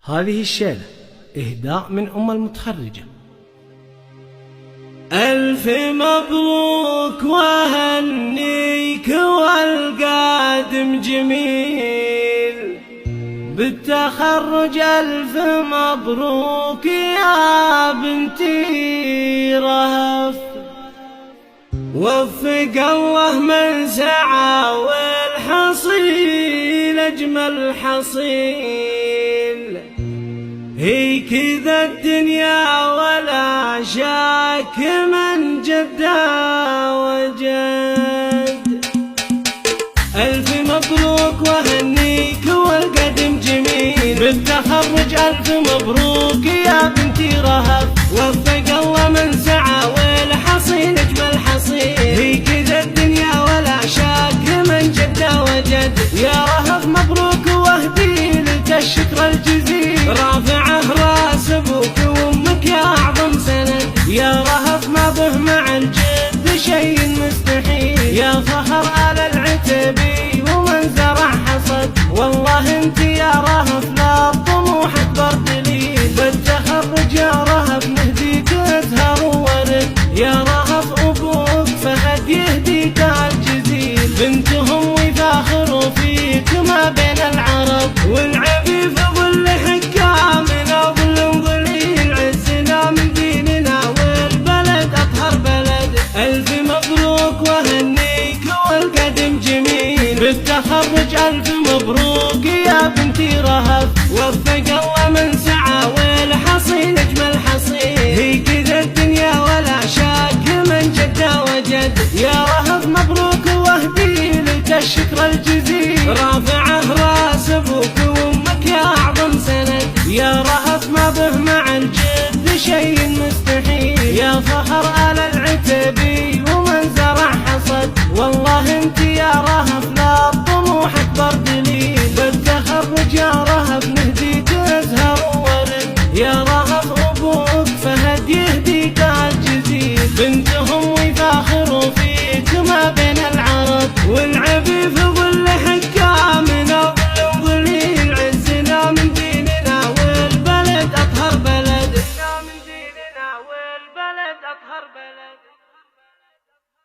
هذه الشيلة إهداء من أم المتخرجة. ألف مبروك وهنيك والقادم جميل بالتخرج، ألف مبروك يا بنتي رهف، وفق الله من سعى والحصيل أجمل حصيل. هي كذا الدنيا ولا شاك من جدها وجد. ألف مبروك وهنيك والقدم جميل بالتخرج، ألف مبروك يا بنتي رهف، وفق الله من سعى والحصيل أجمل حصيل. هي كذا الدنيا ولا شاك من جدها وجد. يا رهف مبروك واهدي لك الشكر الجزيل، رافعه راس ابوك وامك يا اعظم سند. يا رهف ما به مع الجد شيء مستحيل، يا فخر آل العتبي ومن زرع حصد. والله انت يا رهف لا الطموح اكبر دليل، بالتخرج يا رهف نهديك ازهر وورد. يا رهف ابوك فهد يهديك الجزيل، بنتهم ويفاخروا فيك ما بين العرب. والعفيف ظل حكامنا ظل ظليل، عزنا من ديننا والبلد اطهر بلد. الف مبروك وهنيك والقدم جميل بالتخرج، الف مبروك يا بنتي رهف، وفق الله من سعى والحصيل اجمل حصيل. هي كذا الدنيا ولا شاك من جدها وجد. يا رهف مبروك واهدي لك الشكر الجزيل، رافعه راس ابوك وامك يا اعظم سند. يا رهف ما به مع الجد شيء مستحيل، يا فخر آل